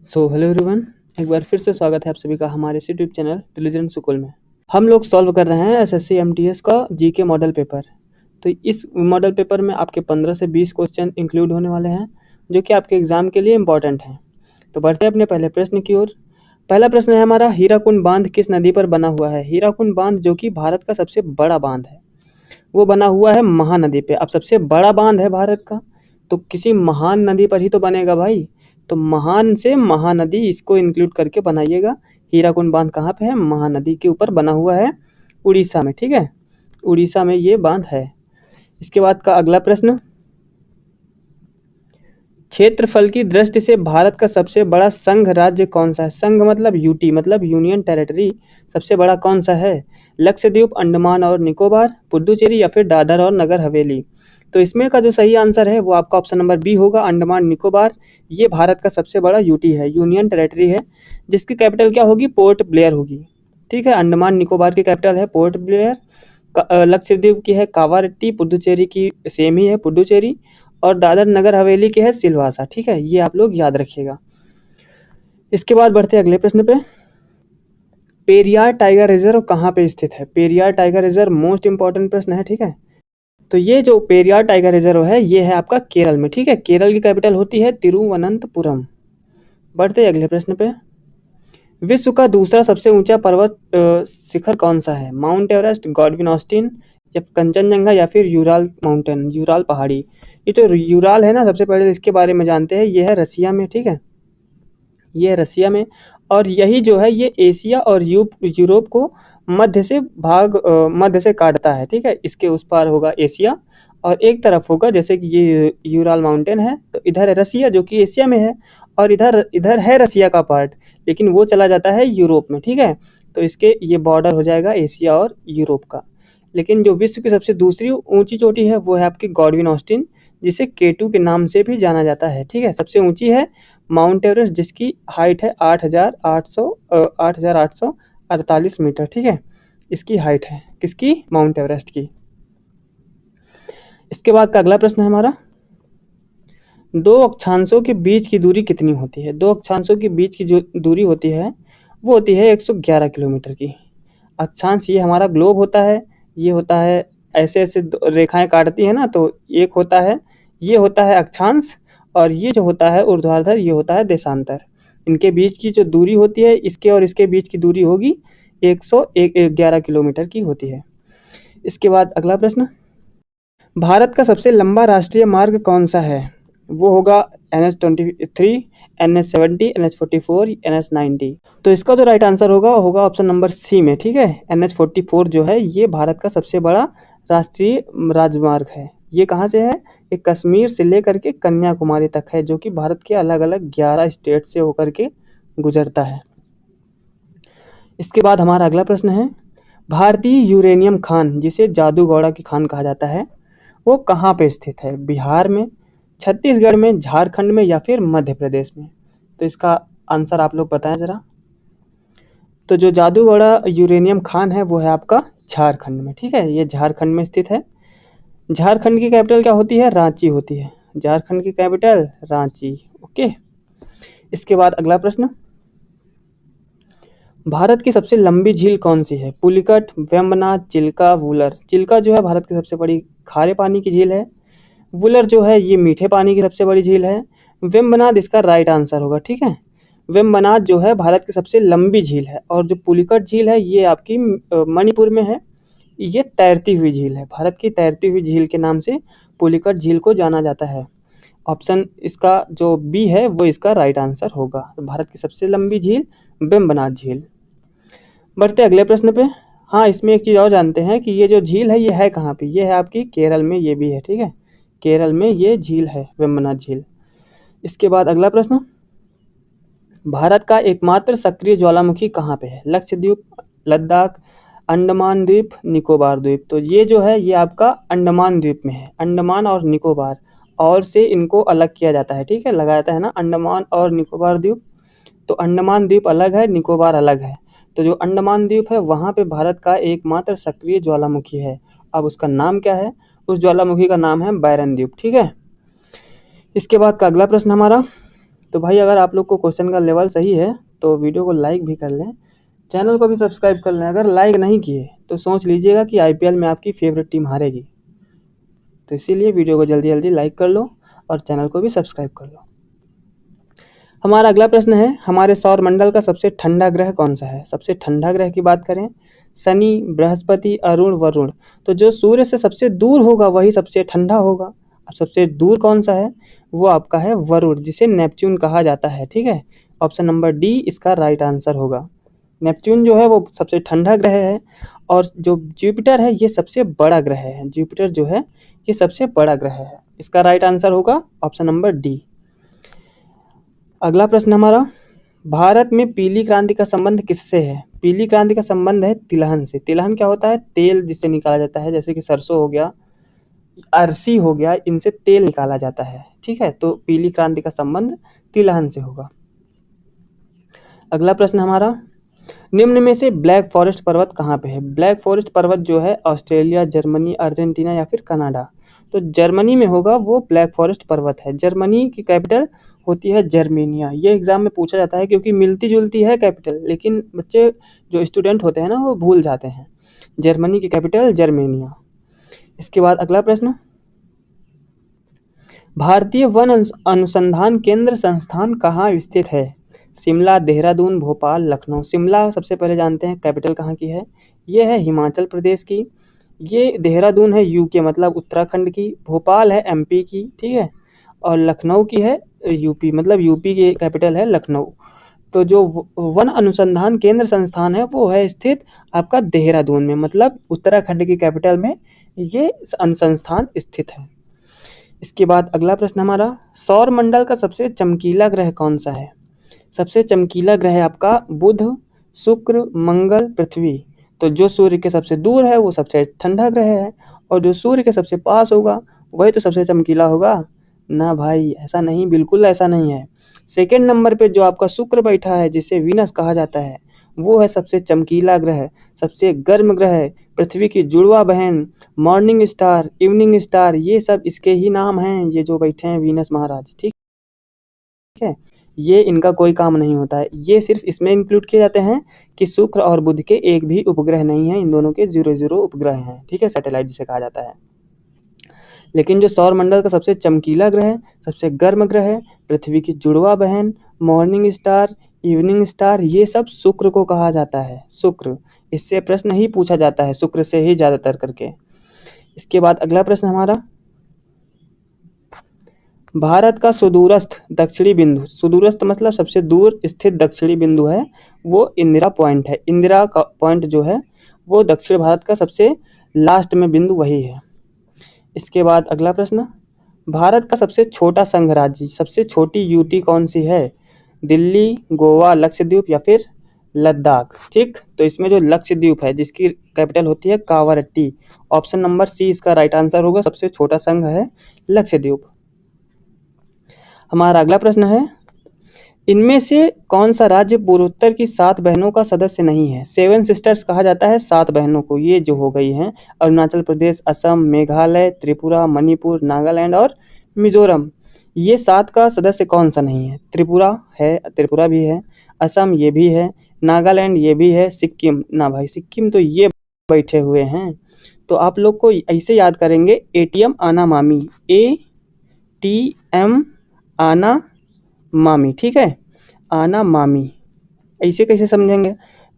Hello everyone, एक बार फिर से स्वागत है आप सभी का हमारे इस यूट्यूब चैनल इंटेलिजेंट स्कूल में। हम लोग सॉल्व कर रहे हैं एसएससी एमटीएस का जीके मॉडल पेपर। तो इस मॉडल पेपर में आपके 15 से 20 क्वेश्चन इंक्लूड होने वाले हैं जो कि आपके एग्जाम के लिए इंपॉर्टेंट हैं। तो बढ़ते हैं अपने पहले प्रश्न की ओर। पहला प्रश्न है हमारा, हीराकुंड बांध किस नदी पर बना हुआ है? हीराकुंड बांध जो कि भारत का सबसे बड़ा बांध है वो बना हुआ है महानदी पे। अब सबसे बड़ा बांध है भारत का तो किसी महान नदी पर ही तो बनेगा भाई। तो महान से महानदी इसको इंक्लूड करके बनाइएगा। हीराकुंड बांध कहाँ पे है? महानदी के ऊपर बना हुआ है, उड़ीसा में। ठीक है, उड़ीसा में ये बांध है। इसके बाद का अगला प्रश्न, क्षेत्रफल की दृष्टि से भारत का सबसे बड़ा संघ राज्य कौन सा है? संघ मतलब यूटी मतलब यूनियन टेरिटरी। सबसे बड़ा कौन सा है? लक्षद्वीप, अंडमान और निकोबार, पुडुचेरी या फिर दादर और नगर हवेली। तो इसमें का जो सही आंसर है वो आपका ऑप्शन नंबर बी होगा, अंडमान निकोबार। ये भारत का सबसे बड़ा यूटी है, यूनियन टेरिटरी है, जिसकी कैपिटल क्या होगी? पोर्ट ब्लेयर होगी। ठीक है, अंडमान निकोबार की कैपिटल है पोर्ट ब्लेयर। लक्षद्वीप की है कावारत्ती, पुडुचेरी की सेम ही है पुडुचेरी, और दादर नगर हवेली की है सिलवासा। ठीक है, ये आप लोग याद रखिएगा। इसके बाद बढ़ते हैं अगले प्रश्न पे। पेरियार टाइगर रिजर्व कहाँ पे स्थित है? Periyar tiger reserve most important प्रश्न है। ठीक है, तो ये जो पेरियार टाइगर रिजर्व है ये है आपका केरल में। ठीक है, केरल की कैपिटल होती है तिरुवनंतपुरम। बढ़ते हैं अगले प्रश्न पे। विश्व का दूसरा सबसे ऊंचा पर्वत शिखर कौन सा है? माउंट एवरेस्ट, गॉडविन ऑस्टिन या कंचनजंगा या फिर यूराल माउंटेन, यूराल पहाड़ी। ये तो यूराल है ना, सबसे पहले इसके बारे में जानते हैं। ये है रसिया में। ठीक है, ये है रसिया में, और यही जो है ये एशिया और यूरोप को मध्य से काटता है। ठीक है, इसके उस पार होगा एशिया और एक तरफ होगा, जैसे कि ये यूराल माउंटेन है तो इधर है रसिया जो कि एशिया में है, और इधर इधर है रसिया का पार्ट, लेकिन वो चला जाता है यूरोप में। ठीक है, तो इसके ये बॉर्डर हो जाएगा एशिया और यूरोप का। लेकिन जो विश्व की सबसे दूसरी ऊंची चोटी है वो है आपकी गॉडविन ऑस्टिन, जिसे केटू के नाम से भी जाना जाता है। ठीक है, सबसे ऊंची है माउंट एवरेस्ट, जिसकी हाइट है 8,848 मीटर। ठीक है, इसकी हाइट है किसकी? माउंट एवरेस्ट की। इसके बाद का अगला प्रश्न है हमारा, दो अक्षांशों के बीच की दूरी कितनी होती है? दो अक्षांशों के बीच की जो दूरी होती है वो होती है 111 किलोमीटर की। अक्षांश ये हमारा ग्लोब होता है, ये होता है ऐसे ऐसे रेखाएं काटती है ना, तो एक होता है, ये होता है अक्षांश, और ये जो होता है ऊर्ध्वाधर ये होता है देशांतर। इनके बीच की जो दूरी होती है, इसके और इसके बीच की दूरी होगी 111 किलोमीटर की होती है। इसके बाद अगला प्रश्न, भारत का सबसे लंबा राष्ट्रीय मार्ग कौन सा है? वो होगा NH23, NH70, NH44, NH90। तो इसका जो राइट आंसर होगा ऑप्शन नंबर सी में। ठीक है, NH44 जो है ये भारत का सबसे बड़ा राष्ट्रीय राजमार्ग है। ये कहाँ से है? ये कश्मीर से लेकर के कन्याकुमारी तक है, जो कि भारत के अलग अलग 11 स्टेट से होकर के गुजरता है। इसके बाद हमारा अगला प्रश्न है, भारतीय यूरेनियम खान जिसे जादूगौड़ा की खान कहा जाता है वो कहाँ पे स्थित है? बिहार में, छत्तीसगढ़ में, झारखंड में या फिर मध्य प्रदेश में? तो इसका आंसर आप लोग बताएं ज़रा। तो जो जादूगौड़ा यूरेनियम खान है वो है आपका झारखंड में। ठीक है, ये झारखंड में स्थित है। झारखंड की कैपिटल क्या होती है? रांची होती है। झारखंड की कैपिटल रांची। ओके, इसके बाद अगला प्रश्न, भारत की सबसे लंबी झील कौन सी है? पुलिकट, वेम्बनाथ, चिल्का, वुलर। चिल्का जो है भारत की सबसे बड़ी खारे पानी की झील है। वुलर जो है ये मीठे पानी की सबसे बड़ी झील है। वेम्बनाथ इसका राइट आंसर होगा। ठीक है, वेम्बनाथ जो है भारत की सबसे लंबी झील है, और जो पुलिकट झील है ये आपकी मणिपुर में है। ये तैरती हुई झील है, भारत की तैरती हुई झील के नाम से पुलिकट झील को जाना जाता है। ऑप्शन इसका जो बी है वो इसका राइट आंसर होगा। भारत की सबसे लंबी झील वेम्बनाथ झील। बढ़ते अगले प्रश्न पे। हाँ, इसमें एक चीज़ और जानते हैं कि ये जो झील है ये है कहाँ पे? ये है आपकी केरल में, ये भी है। ठीक है, केरल में ये झील है वेम्बनाथ झील। इसके बाद अगला प्रश्न, भारत का एकमात्र सक्रिय ज्वालामुखी कहाँ पे है? लक्षद्वीप, लद्दाख, अंडमान द्वीप, निकोबार द्वीप। तो ये जो है ये आपका अंडमान द्वीप में है। अंडमान और निकोबार और से इनको अलग किया जाता है। ठीक है, लगाया जाता है ना अंडमान और निकोबार द्वीप। तो अंडमान द्वीप अलग है, निकोबार अलग है। तो जो अंडमान द्वीप है वहाँ पे भारत का एकमात्र सक्रिय ज्वालामुखी है। अब उसका नाम क्या है? उस ज्वालामुखी का नाम है बैरन द्वीप। ठीक है, इसके बाद का अगला प्रश्न हमारा, तो भाई अगर आप लोग को क्वेश्चन का लेवल सही है तो वीडियो को लाइक भी कर लें, चैनल को भी सब्सक्राइब कर लें। अगर लाइक नहीं किए तो सोच लीजिएगा कि आईपीएल में आपकी फेवरेट टीम हारेगी। तो इसीलिए वीडियो को जल्दी जल्दी लाइक कर लो और चैनल को भी सब्सक्राइब कर लो। हमारा अगला प्रश्न है, हमारे सौर मंडल का सबसे ठंडा ग्रह कौन सा है? सबसे ठंडा ग्रह की बात करें, शनि, बृहस्पति, अरुण, वरुण। तो जो सूर्य से सबसे दूर होगा वही सबसे ठंडा होगा। अब सबसे दूर कौन सा है? वो आपका है वरुण, जिसे नेपच्यून कहा जाता है। ठीक है, ऑप्शन नंबर डी इसका राइट आंसर होगा। नेपच्यून जो है वो सबसे ठंडा ग्रह है, और जो जुपिटर है ये सबसे बड़ा ग्रह है। जुपिटर जो है ये सबसे बड़ा ग्रह है। इसका राइट आंसर होगा ऑप्शन नंबर डी। अगला प्रश्न हमारा, भारत में पीली क्रांति का संबंध किससे है? पीली क्रांति का संबंध है तिलहन से। तिलहन क्या होता है? तेल जिससे निकाला जाता है, जैसे कि सरसों हो गया, अरसी हो गया, इनसे तेल निकाला जाता है। ठीक है, तो पीली क्रांति का संबंध तिलहन से होगा। अगला प्रश्न हमारा, निम्न में से ब्लैक फॉरेस्ट पर्वत कहाँ पे है? ब्लैक फॉरेस्ट पर्वत जो है ऑस्ट्रेलिया, जर्मनी, अर्जेंटीना या फिर कनाडा। तो जर्मनी में होगा वो ब्लैक फॉरेस्ट पर्वत है। जर्मनी की कैपिटल होती है जर्मेनिया। ये एग्जाम में पूछा जाता है क्योंकि मिलती जुलती है कैपिटल, लेकिन बच्चे जो स्टूडेंट होते हैं ना वो भूल जाते हैं। जर्मनी की कैपिटल जर्मेनिया। इसके बाद अगला प्रश्न, भारतीय वन अनुसंधान केंद्र संस्थान कहाँ स्थित है? शिमला, देहरादून, भोपाल, लखनऊ। शिमला सबसे पहले जानते हैं कैपिटल कहाँ की है, ये है हिमाचल प्रदेश की। ये देहरादून है यूके मतलब उत्तराखंड की। भोपाल है एमपी की। ठीक है, और लखनऊ की है यूपी मतलब यूपी की कैपिटल है लखनऊ। तो जो वन अनुसंधान केंद्र संस्थान है वो है स्थित आपका देहरादून में, मतलब उत्तराखंड की कैपिटल में ये अनुसंधान स्थित है। इसके बाद अगला प्रश्न हमारा, सौर मंडल का सबसे चमकीला ग्रह कौन सा है? सबसे चमकीला ग्रह है आपका बुध, शुक्र, मंगल, पृथ्वी। तो जो सूर्य के सबसे दूर है वो सबसे ठंडा ग्रह है, और जो सूर्य के सबसे पास होगा वही तो सबसे चमकीला होगा ना भाई। ऐसा नहीं, बिल्कुल ऐसा नहीं है। सेकेंड नंबर पे जो आपका शुक्र बैठा है, जिसे वीनस कहा जाता है, वो है सबसे चमकीला ग्रह, सबसे गर्म ग्रह, पृथ्वी की जुड़वा बहन, मॉर्निंग स्टार, इवनिंग स्टार, ये सब इसके ही नाम हैं। ये जो बैठे हैं वीनस महाराज, ठीक है, ये इनका कोई काम नहीं होता है। ये सिर्फ इसमें इंक्लूड किए जाते हैं कि शुक्र और बुध के एक भी उपग्रह नहीं है, इन दोनों के 0 उपग्रह हैं। ठीक है, सैटेलाइट जिसे कहा जाता है। लेकिन जो सौर मंडल का सबसे चमकीला ग्रह, सबसे गर्म ग्रह, पृथ्वी की जुड़वा बहन, मॉर्निंग स्टार, इवनिंग स्टार, ये सब शुक्र को कहा जाता है। शुक्र, इससे प्रश्न ही पूछा जाता है शुक्र से ही ज़्यादातर करके। इसके बाद अगला प्रश्न हमारा, भारत का सुदूरस्थ दक्षिणी बिंदु, सुदूरस्थ मतलब सबसे दूर स्थित दक्षिणी बिंदु है वो इंदिरा पॉइंट है। इंदिरा का पॉइंट जो है वो दक्षिण भारत का सबसे लास्ट में बिंदु वही है। इसके बाद अगला प्रश्न, भारत का सबसे छोटा संघ राज्य, सबसे छोटी यूटी कौन सी है? दिल्ली, गोवा, लक्षद्वीप या फिर लद्दाख। ठीक, तो इसमें जो लक्षद्वीप है जिसकी कैपिटल होती है कावरट्टी, ऑप्शन नंबर सी इसका राइट आंसर होगा। सबसे छोटा संघ है लक्षद्वीप। हमारा अगला प्रश्न है, इनमें से कौन सा राज्य पूर्वोत्तर की 7 बहनों का सदस्य नहीं है? 7 सिस्टर्स कहा जाता है 7 बहनों को। ये जो हो गई हैं अरुणाचल प्रदेश, असम, मेघालय, त्रिपुरा, मणिपुर, नागालैंड और मिजोरम। ये 7 का सदस्य कौन सा नहीं है? त्रिपुरा है, त्रिपुरा भी है, असम ये भी है, नागालैंड ये भी है, सिक्किम ना भाई, सिक्किम तो ये बैठे हुए हैं। तो आप लोग को ऐसे याद करेंगे, एटीएम आना मामी, ATM आना मामी। ठीक है, आना मामी, ऐसे कैसे समझेंगे?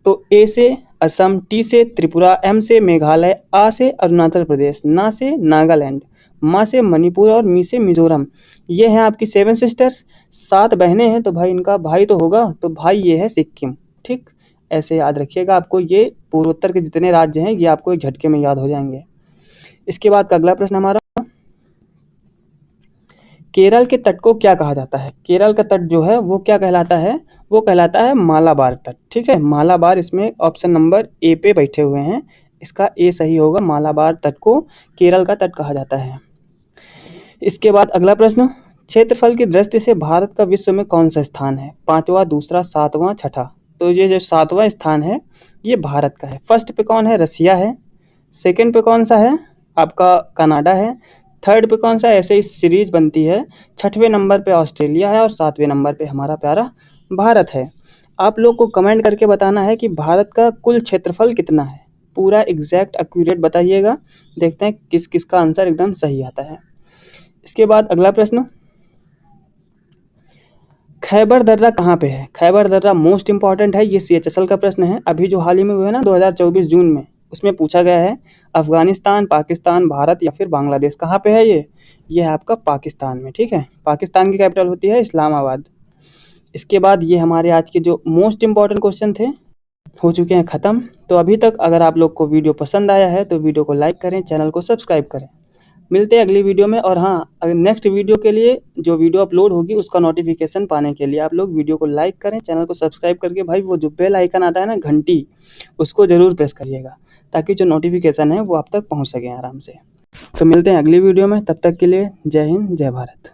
तो ए से असम, टी से त्रिपुरा, एम से मेघालय, आ से अरुणाचल प्रदेश, ना से नागालैंड, मा से मणिपुर और मी से मिजोरम। ये हैं आपकी 7 सिस्टर्स। 7 बहनें हैं तो भाई इनका भाई तो होगा, तो भाई ये है सिक्किम। ठीक, ऐसे याद रखिएगा। आपको ये पूर्वोत्तर के जितने राज्य हैं ये आपको एक झटके में याद हो जाएंगे। इसके बाद का अगला प्रश्न हमारा, केरल के तट को क्या कहा जाता है? केरल का तट जो है वो क्या कहलाता है? वो कहलाता है मालाबार तट। ठीक है, मालाबार, इसमें ऑप्शन नंबर ए पे बैठे हुए हैं, इसका ए सही होगा। मालाबार तट को केरल का तट कहा जाता है। इसके बाद अगला प्रश्न, क्षेत्रफल की दृष्टि से भारत का विश्व में कौन सा स्थान है? 5वां, दूसरा, 7वां, छठा। तो ये जो 7वां स्थान है ये भारत का है। फर्स्ट पे कौन है? रसिया है। सेकंड पे कौन सा है? आपका कनाडा है। थर्ड पे कौन सा, ऐसे ही सीरीज बनती है। छठवें नंबर पे ऑस्ट्रेलिया है और सातवें नंबर पे हमारा प्यारा भारत है। आप लोग को कमेंट करके बताना है कि भारत का कुल क्षेत्रफल कितना है। पूरा एग्जैक्ट एक्यूरेट बताइएगा। देखते हैं किस किस का आंसर एकदम सही आता है। इसके बाद अगला प्रश्न, खैबर दर्रा कहाँ पे है? खैबर दर्रा मोस्ट इंपॉर्टेंट है, ये CHSL का प्रश्न है। अभी जो हाल ही में हुए ना 2024 जून में, उसमें पूछा गया है अफगानिस्तान, पाकिस्तान, भारत या फिर बांग्लादेश, कहाँ पे है ये है आपका पाकिस्तान में। ठीक है, पाकिस्तान की कैपिटल होती है इस्लामाबाद। इसके बाद ये हमारे आज के जो मोस्ट इंपॉर्टेंट क्वेश्चन थे हो चुके हैं ख़त्म। तो अभी तक अगर आप लोग को वीडियो पसंद आया है तो वीडियो को लाइक करें, चैनल को सब्सक्राइब करें। मिलते हैं अगली वीडियो में। और हाँ, अगर नेक्स्ट वीडियो के लिए जो वीडियो अपलोड होगी उसका नोटिफिकेशन पाने के लिए आप लोग वीडियो को लाइक करें, चैनल को सब्सक्राइब करके भाई वो जो बेल आइकन आता है ना घंटी, उसको ज़रूर प्रेस करिएगा ताकि जो नोटिफिकेशन है वो आप तक पहुँच सकें आराम से। तो मिलते हैं अगली वीडियो में, तब तक के लिए जय हिंद, जय भारत।